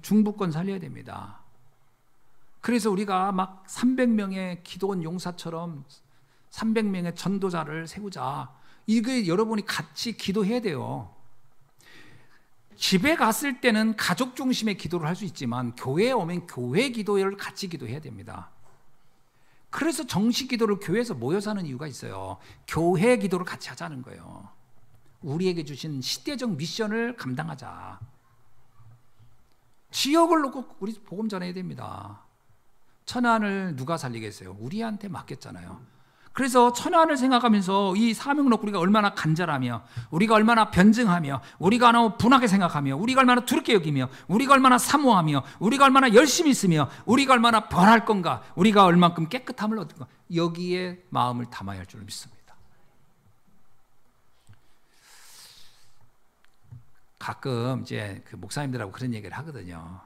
중부권 살려야 됩니다. 그래서 우리가 막 300명의 기도원 용사처럼 300명의 전도자를 세우자. 이게 여러분이 같이 기도해야 돼요. 집에 갔을 때는 가족 중심의 기도를 할 수 있지만 교회에 오면 교회 기도를 같이 기도해야 됩니다. 그래서 정식 기도를 교회에서 모여서 하는 이유가 있어요. 교회 기도를 같이 하자는 거예요. 우리에게 주신 시대적 미션을 감당하자. 지역을 놓고 우리 복음 전해야 됩니다. 천안을 누가 살리겠어요? 우리한테 맡겼잖아요. 그래서 천안을 생각하면서 이 사명 놓고 우리가 얼마나 간절하며, 우리가 얼마나 변증하며, 우리가 얼마나 분하게 생각하며, 우리가 얼마나 두렵게 여기며, 우리가 얼마나 사모하며, 우리가 얼마나 열심히 있으며, 우리가 얼마나 변할 건가, 우리가 얼만큼 깨끗함을 얻을 건가, 여기에 마음을 담아야 할 줄 믿습니다. 가끔 이제 그 목사님들하고 그런 얘기를 하거든요.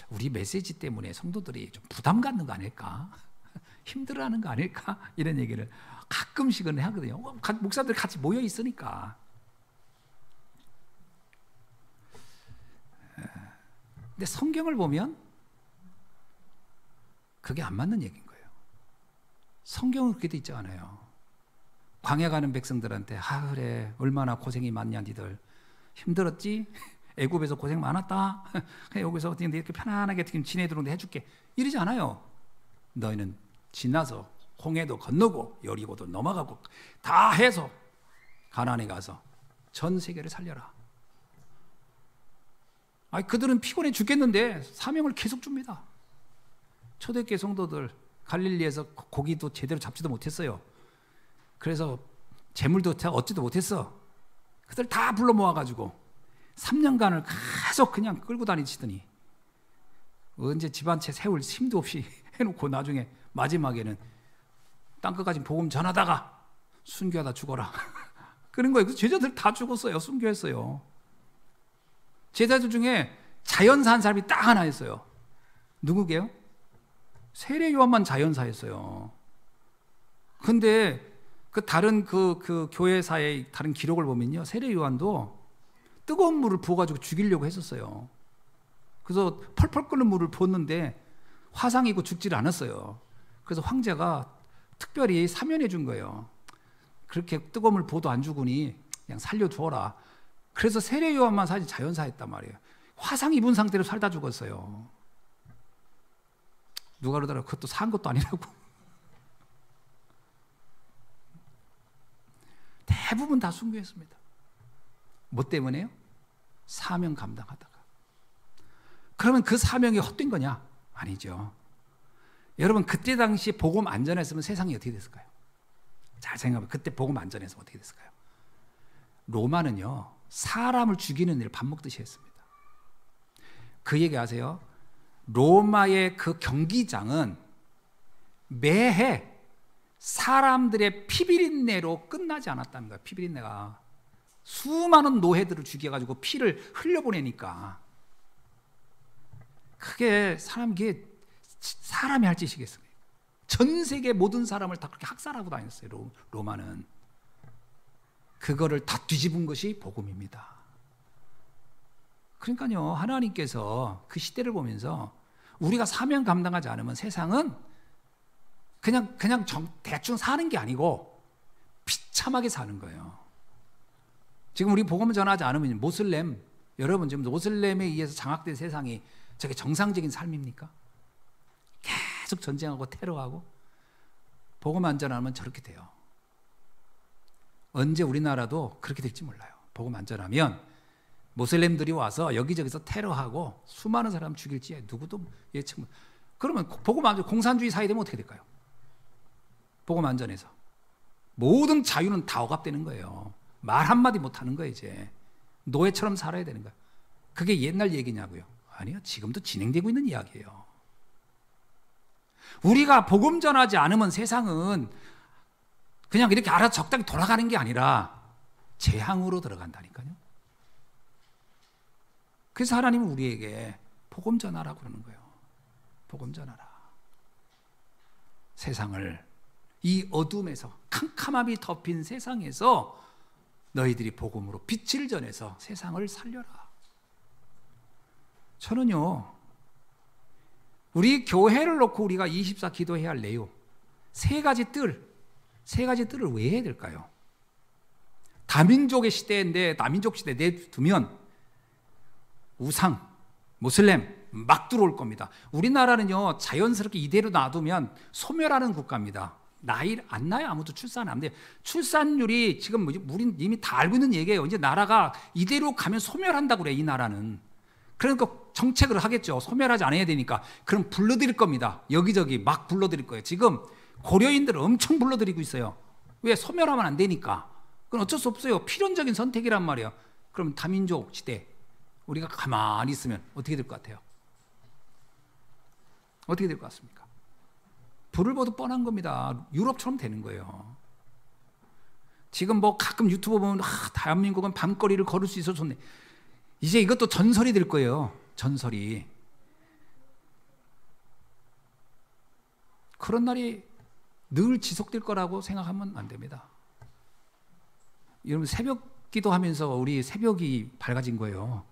우리 메시지 때문에 성도들이 좀 부담 갖는 거 아닐까? 힘들어하는 거 아닐까? 이런 얘기를 가끔씩은 하거든요. 목사들 같이 모여 있으니까. 근데 성경을 보면 그게 안 맞는 얘기인 거예요. 성경은 그렇게 돼 있지 않아요. 광야 가는 백성들한테 그래 얼마나 고생이 많냐, 니들 힘들었지? 애굽에서 고생 많았다. 여기서 이렇게 편안하게 지내도록 해줄게. 이러지 않아요. 너희는 지나서 홍해도 건너고 여리고도 넘어가고 다 해서 가나안에 가서 전 세계를 살려라. 아니, 그들은 피곤해 죽겠는데 사명을 계속 줍니다. 초대교회 성도들 갈릴리에서 고기도 제대로 잡지도 못했어요. 그래서 재물도 얻지도 못했어. 그들 다 불러 모아가지고 3년간을 계속 그냥 끌고 다니시더니 언제 집 한 채 세울 힘도 없이 해놓고 나중에 마지막에는 땅끝까지 복음 전하다가 순교하다 죽어라. 그런 거예요. 그래서 제자들 다 죽었어요. 순교했어요. 제자들 중에 자연사 한 사람이 딱 하나 있어요. 누구게요? 세례 요한만 자연사였어요. 근데 그 다른 그 교회사의 다른 기록을 보면요, 세례 요한도 뜨거운 물을 부어가지고 죽이려고 했었어요. 그래서 펄펄 끓는 물을 부었는데 화상이고 죽질 않았어요. 그래서 황제가 특별히 사면해 준 거예요. 그렇게 뜨거운 물 부어도 안 죽으니 그냥 살려주어라. 그래서 세례 요한만 사실 자연사했단 말이에요. 화상 입은 상태로 살다 죽었어요. 누가 그러더라고요. 그것도 산 것도 아니라고. 대부분 다 순교했습니다. 뭐 때문에요? 사명 감당하다가. 그러면 그 사명이 헛된 거냐? 아니죠. 여러분, 그때 당시 복음 안 전했으면 세상이 어떻게 됐을까요? 잘 생각해보면 그때 복음 안 전해서 어떻게 됐을까요? 로마는요, 사람을 죽이는 일을 밥 먹듯이 했습니다. 그 얘기 아세요? 로마의 그 경기장은 매해 사람들의 피비린내로 끝나지 않았다는 거예요. 피비린내가 수많은 노예들을 죽여가지고 피를 흘려보내니까 그게 사람이 할 짓이겠습니까? 전 세계 모든 사람을 다 그렇게 학살하고 다녔어요. 로마는. 그거를 다 뒤집은 것이 복음입니다. 그러니까요, 하나님께서 그 시대를 보면서 우리가 사명 감당하지 않으면 세상은 그냥 대충 사는 게 아니고 비참하게 사는 거예요. 지금 우리 복음을 전하지 않으면 여러분 지금 모슬렘에 의해서 장악된 세상이 저게 정상적인 삶입니까? 계속 전쟁하고 테러하고 복음 안 전하면 저렇게 돼요. 언제 우리나라도 그렇게 될지 몰라요. 복음 안 전하면 모슬렘들이 와서 여기저기서 테러하고 수많은 사람 죽일지 누구도 예측 못. 그러면 복음 안 전, 공산주의 사회 되면 어떻게 될까요? 복음 안 전해서 모든 자유는 다 억압되는 거예요. 말 한마디 못 하는 거예요. 이제 노예처럼 살아야 되는 거예요. 그게 옛날 얘기냐고요? 아니요, 지금도 진행되고 있는 이야기예요. 우리가 복음 전하지 않으면 세상은 그냥 이렇게 알아서 적당히 돌아가는 게 아니라 재앙으로 들어간다니까요. 그래서 하나님은 우리에게 복음 전하라고 그러는 거예요. 복음 전하라. 세상을 이 어둠에서, 캄캄함이 덮인 세상에서 너희들이 복음으로 빛을 전해서 세상을 살려라. 저는요, 우리 교회를 놓고 우리가 24 기도해야 할 내용, 세 가지 뜰을 왜 해야 될까요? 다민족의 시대인데 다민족 시대 내두면 우상, 모슬렘 막 들어올 겁니다. 우리나라는요, 자연스럽게 이대로 놔두면 소멸하는 국가입니다. 안 나요. 아무도 출산 안 돼요. 출산율이 지금 우린 이미 다 알고 있는 얘기예요. 이제 나라가 이대로 가면 소멸한다고 그래, 이 나라는. 그러니까 정책을 하겠죠. 소멸하지 않아야 되니까. 그럼 불러들일 겁니다. 여기저기 막 불러들일 거예요. 지금 고려인들을 엄청 불러들이고 있어요. 왜? 소멸하면 안 되니까. 그건 어쩔 수 없어요. 필연적인 선택이란 말이에요. 그럼 다민족 시대 우리가 가만히 있으면 어떻게 될 것 같아요? 어떻게 될 것 같습니까? 불을 보도 뻔한 겁니다. 유럽처럼 되는 거예요. 지금 뭐 가끔 유튜브 보면 대한민국은 밤거리를 걸을 수 있어서 좋네. 이제 이것도 전설이 될 거예요. 전설이. 그런 날이 늘 지속될 거라고 생각하면 안 됩니다. 여러분, 새벽 기도하면서 우리 새벽이 밝아진 거예요.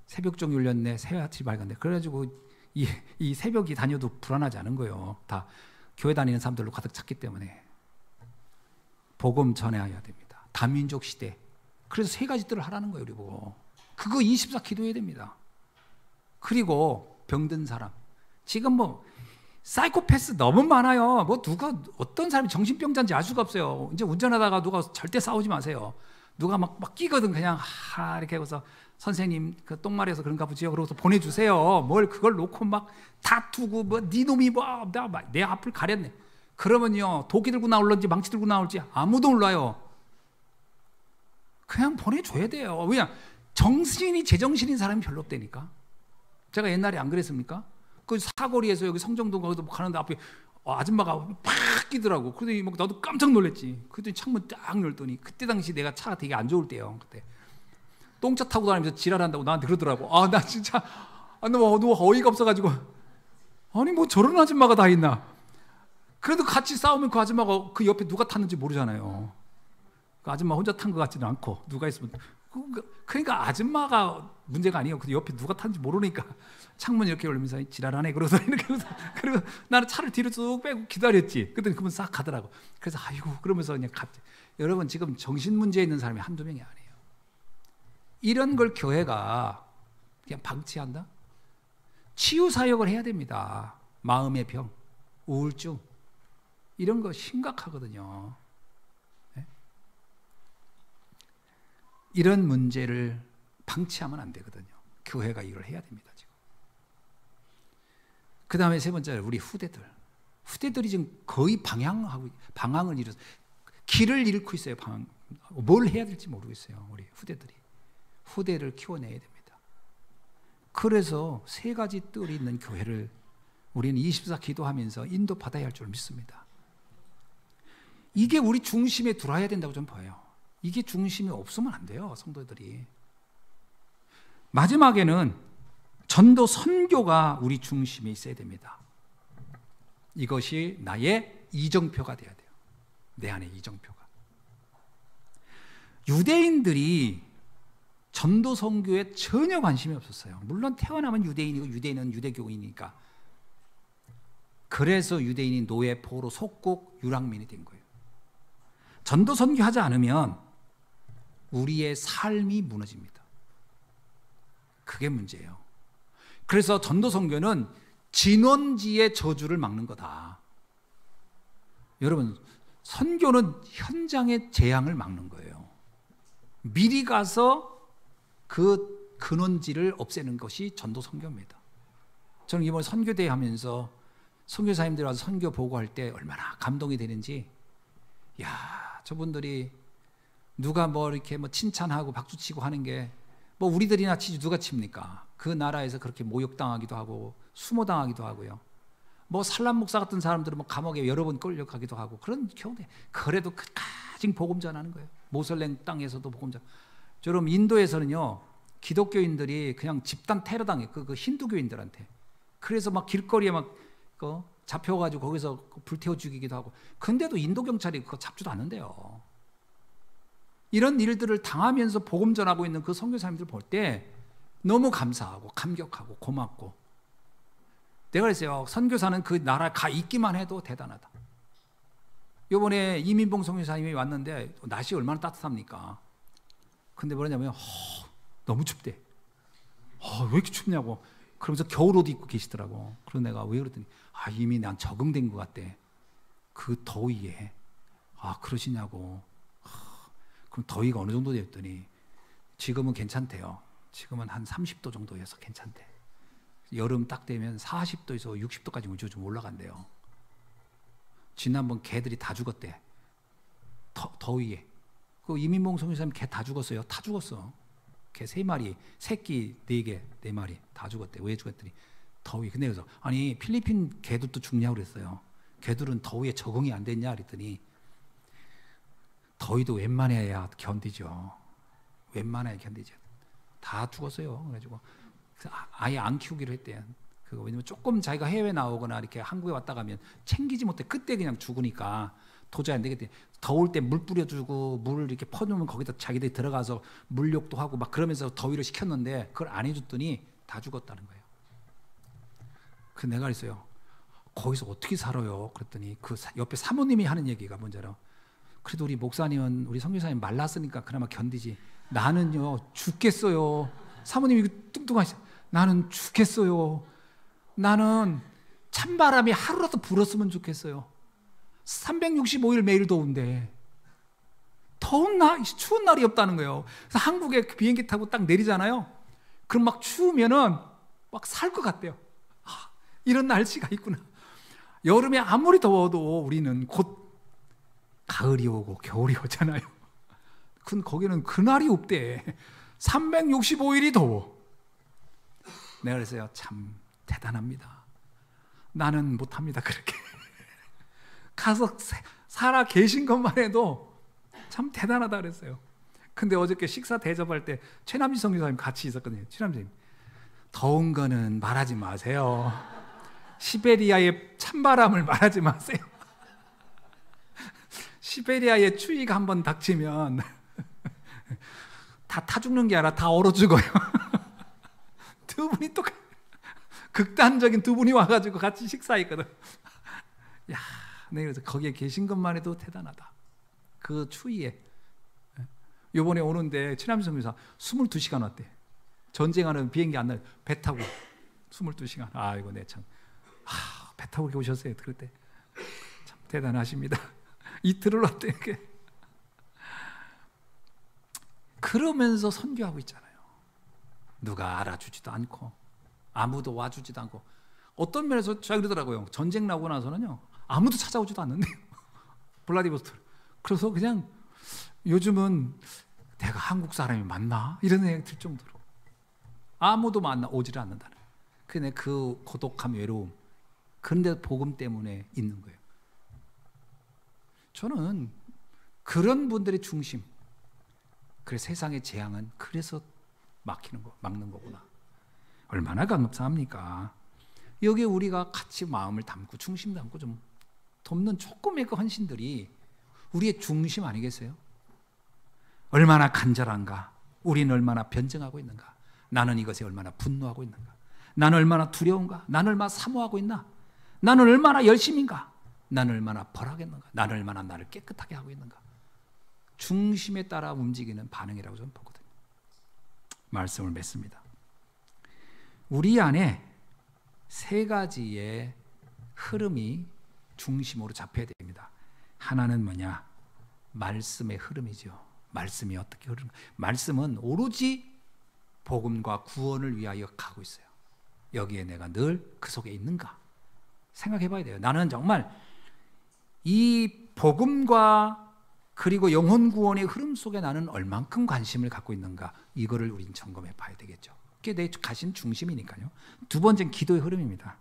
새벽종 울렸네, 새아침이 밝았네. 그래가지고 이 새벽이 다녀도 불안하지 않은 거예요. 다 교회 다니는 사람들로 가득 찼기 때문에. 복음 전해야 됩니다. 다민족 시대. 그래서 세 가지 뜰을 하라는 거예요. 그리고 그거 24 기도해야 됩니다. 그리고 병든 사람. 지금 뭐 사이코패스 너무 많아요. 뭐 누가 어떤 사람이 정신병자인지 알 수가 없어요. 이제 운전하다가 누가 절대 싸우지 마세요. 누가 막 끼거든 그냥 이렇게 해서 선생님 그 똥말해서 그런가 보지요. 그러고서 보내주세요. 뭘 그걸 놓고 막 다투고 뭐 네 놈이 뭐 내 앞을 가렸네. 그러면요 도끼 들고 나올런지 망치 들고 나올지 아무도 몰라요. 그냥 보내줘야 돼요. 왜냐 정신이 제정신인 사람이 별로 없다니까. 제가 옛날에 안 그랬습니까? 그 사거리에서 여기 성정동 가도 가는데 앞에 아줌마가 팍 끼더라고. 그러더니 막 나도 깜짝 놀랐지. 그랬더니 창문 딱 열더니 그때 당시 내가 차가 되게 안 좋을 때요. 그때 똥차 타고 다니면서 지랄한다고 나한테 그러더라고. 나 진짜 너무 어이가 없어가지고 아니 뭐 저런 아줌마가 다 있나. 그래도 같이 싸우면 그 아줌마가 그 옆에 누가 탔는지 모르잖아요. 그 아줌마 혼자 탄 것 같지는 않고 누가 있으면 그러니까 아줌마가 문제가 아니에요. 그 옆에 누가 탔는지 모르니까 창문 이렇게 열면서 지랄하네 그러서 이렇게 그리고 나는 차를 뒤로 쭉 빼고 기다렸지. 그랬더니 그분 싹 가더라고. 그래서 아이고 그러면서 그냥 갔지. 여러분 지금 정신 문제 있는 사람이 한두 명이 아니에요. 이런 걸 교회가 그냥 방치한다? 치유 사역을 해야 됩니다. 마음의 병, 우울증 이런 거 심각하거든요. 네? 이런 문제를 방치하면 안 되거든요. 교회가 이걸 해야 됩니다. 지금. 그 다음에 세 번째는 우리 후대들이 지금 거의 방황을 이뤄서 길을 잃고 있어요. 뭘 해야 될지 모르겠어요. 우리 후대를 키워내야 됩니다. 그래서 세 가지 뜰이 있는 교회를 우리는 24 기도하면서 인도받아야 할 줄 믿습니다. 이게 우리 중심에 들어와야 된다고 좀 봐요. 이게 중심이 없으면 안 돼요. 성도들이. 마지막에는 전도 선교가 우리 중심에 있어야 됩니다. 이것이 나의 이정표가 돼야 돼요. 내 안에 이정표가. 유대인들이 전도 선교에 전혀 관심이 없었어요. 물론 태어나면 유대인이고 유대인은 유대교인이니까. 그래서 유대인이 노예, 포로, 속국, 유랑민이 된 거예요. 전도 선교하지 않으면 우리의 삶이 무너집니다. 그게 문제예요. 그래서 전도 선교는 진원지의 저주를 막는 거다. 여러분, 선교는 현장의 재앙을 막는 거예요. 미리 가서 그 근원지를 없애는 것이 전도 선교입니다. 저는 이번 선교대회 하면서 선교사님들 와서 선교 보고할 때 얼마나 감동이 되는지, 야, 저분들이 누가 뭐 이렇게 뭐 칭찬하고 박수치고 하는 게 뭐 우리들이나 치지 누가 칩니까? 그 나라에서 그렇게 모욕당하기도 하고 수모당하기도 하고요. 뭐 살람 목사 같은 사람들은 뭐 감옥에 여러 번 끌려가기도 하고 그런 경우에 그래도 끝까지 복음 전하는 거예요. 모슬렘 땅에서도 복음 전. 여러분 인도에서는요 기독교인들이 그냥 집단 테러 당해 그 힌두교인들한테. 그래서 막 길거리에 막 잡혀가지고 거기서 불태워 죽이기도 하고. 근데도 인도 경찰이 그거 잡지도 않는데요. 이런 일들을 당하면서 복음 전하고 있는 그 선교사님들 볼 때 너무 감사하고 감격하고 고맙고. 내가 그랬어요. 선교사는 그 나라에 가 있기만 해도 대단하다. 이번에 이민봉 선교사님이 왔는데 날씨 얼마나 따뜻합니까? 근데 뭐냐면 너무 춥대. 왜 이렇게 춥냐고. 그러면서 겨울옷 입고 계시더라고. 그래서 내가 왜 그랬더니 이미 난 적응된 것 같대. 그 더위에. 그러시냐고. 그럼 더위가 어느 정도 됐더니 지금은 괜찮대요. 지금은 한 30도 정도여서 괜찮대. 여름 딱 되면 40도에서 60도까지 좀 올라간대요. 지난번 개들이 다 죽었대. 더위에. 그 이민봉 선교사님 개 다 죽었어요. 다 죽었어. 개 3마리, 새끼 4개, 4마리 다 죽었대. 왜 죽었더니 더위. 근데 그래서 필리핀 개들도 죽냐고 그랬어요. 개들은 더위에 적응이 안 됐냐 그랬더니 더위도 웬만해야 견디죠. 웬만해야 견디죠. 다 죽었어요. 그래가지고 아예 안 키우기로 했대요. 왜냐면 조금 자기가 해외 나오거나 이렇게 한국에 왔다 가면 챙기지 못해. 그때 그냥 죽으니까 도저히 안 되겠대. 더울 때 물 뿌려주고 물을 이렇게 퍼놓으면 거기다 자기들이 들어가서 물욕도 하고 막 그러면서 더위를 식혔는데 그걸 안 해줬더니 다 죽었다는 거예요. 그 내가 그랬어요. 거기서 어떻게 살아요? 그랬더니 그 옆에 사모님이 하는 얘기가 뭔지 알아? 그래도 우리 목사님은 우리 선교사님 말랐으니까 그나마 견디지. 나는요 죽겠어요. 사모님이 뚱뚱하시죠. 나는 죽겠어요. 나는 찬바람이 하루라도 불었으면 좋겠어요. 365일 매일 더운데 추운 날이 없다는 거예요. 그래서 한국에 비행기 타고 딱 내리잖아요. 그럼 막 추우면은 막 살 것 같대요. 이런 날씨가 있구나. 여름에 아무리 더워도 우리는 곧 가을이 오고 겨울이 오잖아요. 근데 거기는 그날이 없대. 365일이 더워. 내가 그랬어요. 참 대단합니다. 나는 못합니다. 그렇게 가서 살아 계신 것만 해도 참 대단하다 그랬어요. 근데 어저께 식사 대접할 때 최남지 선교사님 같이 있었거든요. 최남지 선생님, 더운 거는 말하지 마세요. 시베리아의 찬바람을 말하지 마세요. 시베리아의 추위가 한번 닥치면 다 타 죽는 게 아니라 다 얼어 죽어요. 두 분이 또 극단적인 두 분이 와가지고 같이 식사했거든. 야, 네, 그래서 거기에 계신 것만 해도 대단하다. 그 추위에. 요번에 오는데 최남지 선교사 22시간 왔대. 전쟁하는 비행기 안 나요. 배 타고 22시간. 아이고, 네, 참. 배 타고 이렇게 오셨어요. 그럴 때 참 대단하십니다. 이틀을 왔대. 그러면서 선교하고 있잖아요. 누가 알아주지도 않고 아무도 와주지도 않고, 어떤 면에서 제가 그러더라고요. 전쟁 나고 나서는요, 아무도 찾아오지도 않는데요. 블라디보스토크. 그래서 그냥 요즘은 내가 한국 사람이 맞나? 이런 생각이 들 정도로 아무도 오지를 않는다는. 근데 그 고독함, 외로움, 그런데 복음 때문에 있는 거예요. 저는 그런 분들의 중심, 그래서 세상의 재앙은 그래서 막는 거구나. 얼마나 감사합니까? 여기에 우리가 같이 마음을 담고 중심 담고 좀 돕는 조금의 그 헌신들이 우리의 중심 아니겠어요? 얼마나 간절한가? 우리는 얼마나 변증하고 있는가? 나는 이것에 얼마나 분노하고 있는가? 나는 얼마나 두려운가? 나는 얼마나 사모하고 있나? 나는 얼마나 열심인가? 나는 얼마나 벌하겠는가? 나는 얼마나 나를 깨끗하게 하고 있는가? 중심에 따라 움직이는 반응이라고 저는 보거든요. 말씀을 맺습니다. 우리 안에 세 가지의 흐름이 중심으로 잡혀야 됩니다. 하나는 뭐냐? 말씀의 흐름이죠. 말씀이 어떻게 흐르는가? 말씀은 오로지 복음과 구원을 위하여 가고 있어요. 여기에 내가 늘 그 속에 있는가? 생각해 봐야 돼요. 나는 정말 이 복음과 그리고 영혼 구원의 흐름 속에 나는 얼만큼 관심을 갖고 있는가? 이거를 우린 점검해 봐야 되겠죠. 그게 내 가신 중심이니까요. 두 번째는 기도의 흐름입니다.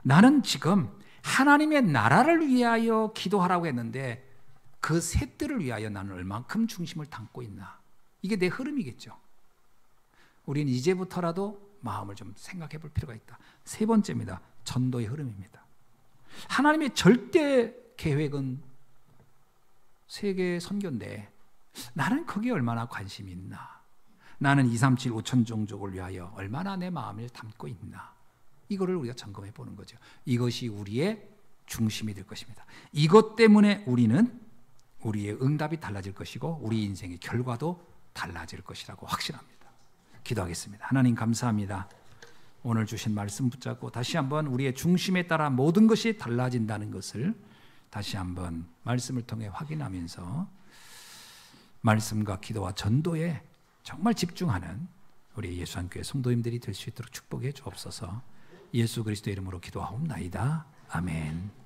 나는 지금 하나님의 나라를 위하여 기도하라고 했는데 그 셋들을 위하여 나는 얼만큼 중심을 담고 있나? 이게 내 흐름이겠죠. 우리는 이제부터라도 마음을 좀 생각해 볼 필요가 있다. 세 번째입니다. 전도의 흐름입니다. 하나님의 절대 계획은 세계 선교인데 나는 거기에 얼마나 관심이 있나? 나는 237 5천 종족을 위하여 얼마나 내 마음을 담고 있나? 이거를 우리가 점검해 보는 거죠. 이것이 우리의 중심이 될 것입니다. 이것 때문에 우리는 우리의 응답이 달라질 것이고 우리 인생의 결과도 달라질 것이라고 확신합니다. 기도하겠습니다. 하나님 감사합니다. 오늘 주신 말씀 붙잡고 다시 한번 우리의 중심에 따라 모든 것이 달라진다는 것을 다시 한번 말씀을 통해 확인하면서 말씀과 기도와 전도에 정말 집중하는 우리 예수한교회 성도님들이 될 수 있도록 축복해 주옵소서. 예수 그리스도의 이름으로 기도하옵나이다. 아멘.